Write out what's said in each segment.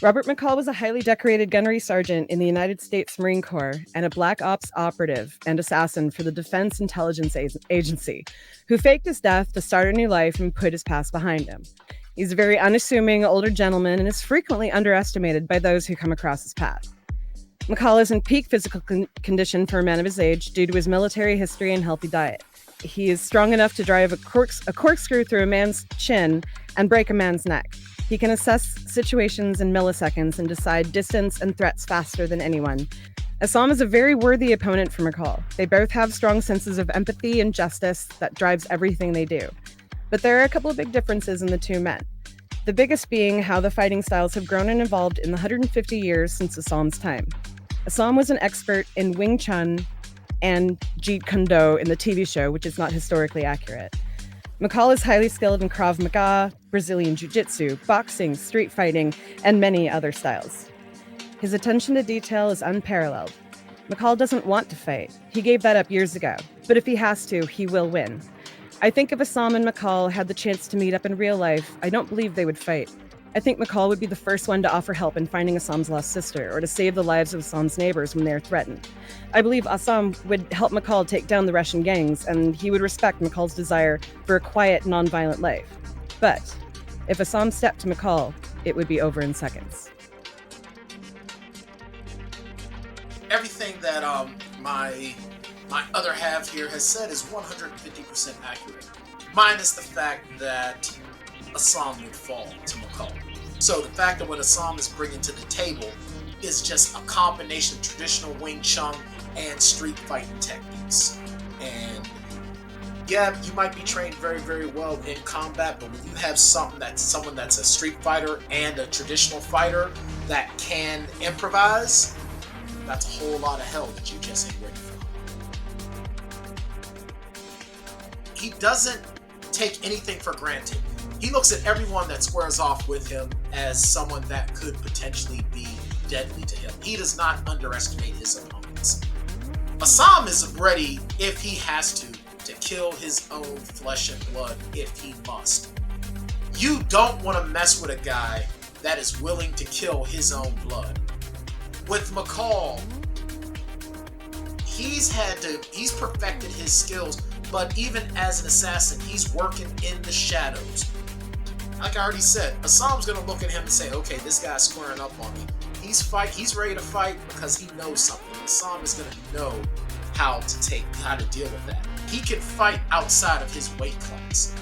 Robert McCall was a highly decorated gunnery sergeant in the United States Marine Corps and a Black Ops operative and assassin for the Defense Intelligence Agency, who faked his death to start a new life and put his past behind him. He's a very unassuming older gentleman and is frequently underestimated by those who come across his path. McCall is in peak physical condition for a man of his age due to his military history and healthy diet. He is strong enough to drive a corkscrew through a man's chin and break a man's neck. He can assess situations in milliseconds and decide distance and threats faster than anyone. Sahm is a very worthy opponent for McCall. They both have strong senses of empathy and justice that drives everything they do. But there are a couple of big differences in the two men. The biggest being how the fighting styles have grown and evolved in the 150 years since Sahm's time. Sahm was an expert in Wing Chun and Jeet Kune Do in the TV show, which is not historically accurate. McCall is highly skilled in Krav Maga, Brazilian Jiu-Jitsu, boxing, street fighting, and many other styles. His attention to detail is unparalleled. McCall doesn't want to fight. He gave that up years ago. But if he has to, he will win. I think if Sahm and McCall had the chance to meet up in real life, I don't believe they would fight. I think McCall would be the first one to offer help in finding Saham's lost sister or to save the lives of Saham's neighbors when they are threatened. I believe Sahm would help McCall take down the Russian gangs, and he would respect McCall's desire for a quiet, nonviolent life. But if Sahm stepped to McCall, it would be over in seconds. Everything that my other half here has said is 150% accurate, minus the fact that Sahm would fall to McCall. So the fact that what Sahm is bringing to the table is just a combination of traditional Wing Chun and street fighting techniques. And yeah, you might be trained very, very well in combat, but when you have someone that's a street fighter and a traditional fighter that can improvise, that's a whole lot of hell that you just ain't ready for. He doesn't take anything for granted. He looks at everyone that squares off with him as someone that could potentially be deadly to him. He does not underestimate his opponents. Sahm is ready, if he has to kill his own flesh and blood if he must. You don't want to mess with a guy that is willing to kill his own blood. With McCall, he's perfected his skills, but even as an assassin, he's working in the shadows. Like I already said, Sam's gonna look at him and say, okay, this guy's squaring up on me. He's ready to fight because he knows something. Sam is gonna know how to deal with that. He can fight outside of his weight class.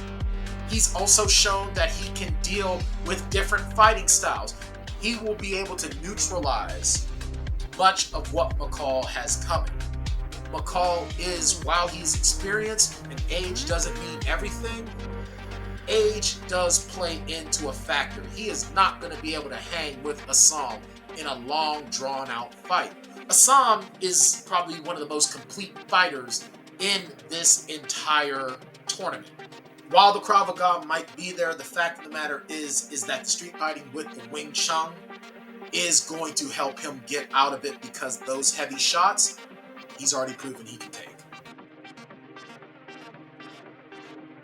He's also shown that he can deal with different fighting styles. He will be able to neutralize much of what McCall has coming. McCall is, while he's experienced and age doesn't mean everything, age does play into a factor. He is not going to be able to hang with Sahm in a long, drawn-out fight. Sahm is probably one of the most complete fighters in this entire tournament. While the Krav Maga might be there, the fact of the matter is that the street fighting with the Wing Chun is going to help him get out of it, because those heavy shots, he's already proven he can take.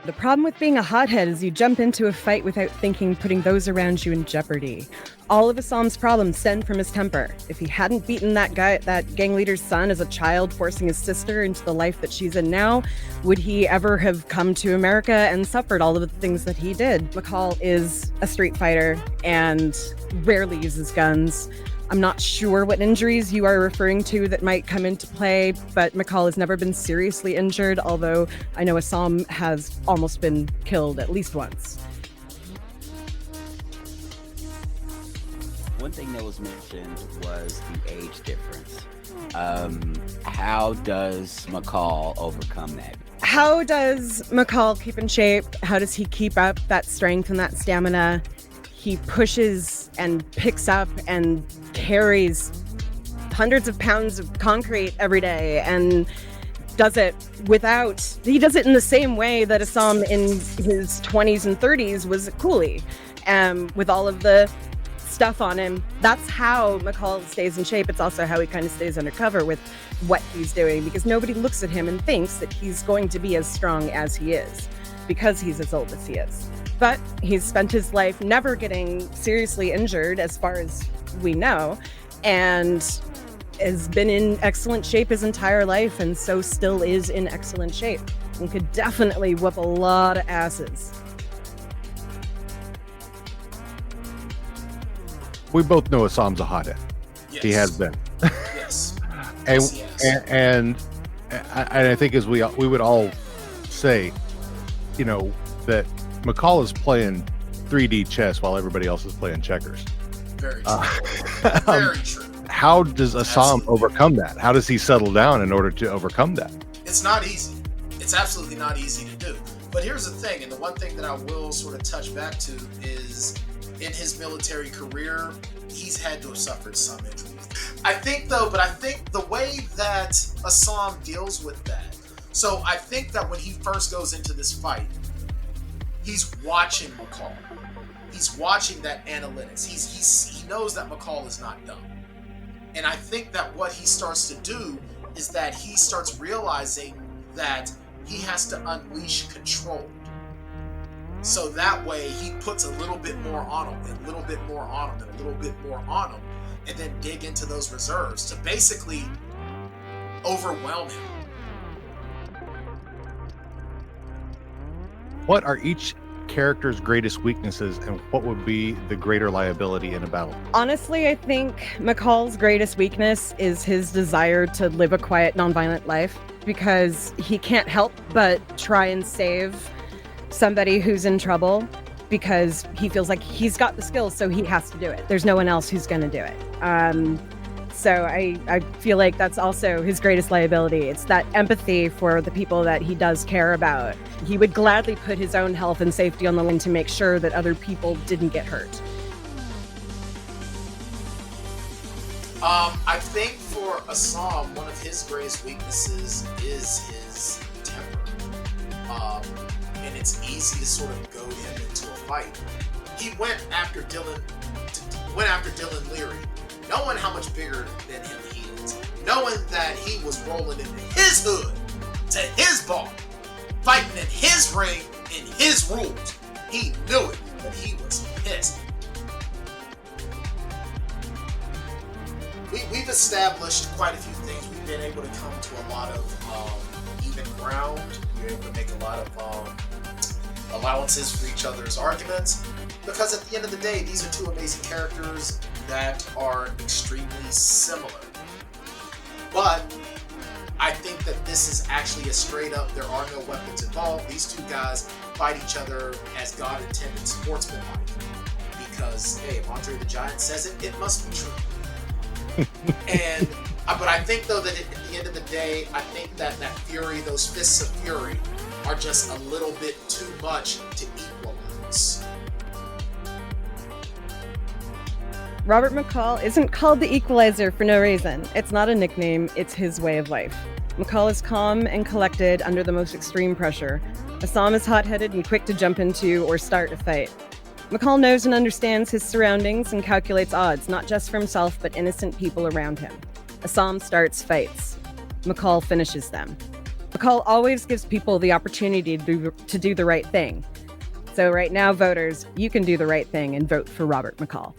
The problem with being a hothead is you jump into a fight without thinking, putting those around you in jeopardy. All of Sam's problems stem from his temper. If he hadn't beaten that gang leader's son as a child, forcing his sister into the life that she's in now, would he ever have come to America and suffered all of the things that he did? McCall is a street fighter and rarely uses guns. I'm not sure what injuries you are referring to that might come into play, but McCall has never been seriously injured, although I know Sahm has almost been killed at least once. One thing that was mentioned was the age difference. How does McCall overcome that? How does McCall keep in shape? How does he keep up that strength and that stamina? He pushes and picks up and carries hundreds of pounds of concrete every day and does it he does it in the same way that Sahm in his 20s and 30s was a coolie, with all of the stuff on him. That's how McCall stays in shape. It's also how he kind of stays undercover with what he's doing, because nobody looks at him and thinks that he's going to be as strong as he is, because he's as old as he is. But he's spent his life never getting seriously injured, as far as we know, and has been in excellent shape his entire life, and so still is in excellent shape, and could definitely whoop a lot of asses. We both know Assam's a hothead. Yes. He has been. Yes. and, Yes, he has. and I think as we would all say, that McCall is playing 3D chess while everybody else is playing checkers. Very true. Very true. How does Sahm Absolutely. overcome that? How does he settle down in order to overcome that? It's not easy. It's absolutely not easy to do. But here's the thing, and the one thing that I will sort of touch back to is in his military career, he's had to have suffered some injuries. I think the way that Sahm deals with that, so I think that when he first goes into this fight, he's watching McCall. He's watching that analytics. He knows that McCall is not dumb. And I think that what he starts to do is that he starts realizing that he has to unleash control. So that way he puts a little bit more on him, and a little bit more on him, and a little bit more on him, and then dig into those reserves to basically overwhelm him. What are each character's greatest weaknesses, and what would be the greater liability in a battle? Honestly, I think McCall's greatest weakness is his desire to live a quiet, nonviolent life, because he can't help but try and save somebody who's in trouble, because he feels like he's got the skills, so he has to do it. There's no one else who's going to do it. So I feel like that's also his greatest liability. It's that empathy for the people that he does care about. He would gladly put his own health and safety on the line to make sure that other people didn't get hurt. I think for Sahm, one of his greatest weaknesses is his temper. And it's easy to sort of goad him into a fight. He went after Dylan Leary, knowing how much bigger than him he is, knowing that he was rolling into his hood, to his bar, fighting in his ring, in his rules. He knew it, but he was pissed. We've established quite a few things. We've been able to come to a lot of even ground. We're able to make a lot of allowances for each other's arguments, because at the end of the day, these are two amazing characters that are extremely similar. But I think that this is actually a straight up, there are no weapons involved. These two guys fight each other as God intended, sportsmanlike. Because, hey, if Andre the Giant says it, it must be true. But I think though that at the end of the day, I think that fury, those fists of fury, are just a little bit too much to equalize. Robert McCall isn't called the Equalizer for no reason. It's not a nickname, it's his way of life. McCall is calm and collected under the most extreme pressure. Sahm is hot-headed and quick to jump into or start a fight. McCall knows and understands his surroundings and calculates odds, not just for himself, but innocent people around him. Sahm starts fights. McCall finishes them. McCall always gives people the opportunity to do the right thing. So right now, voters, you can do the right thing and vote for Robert McCall.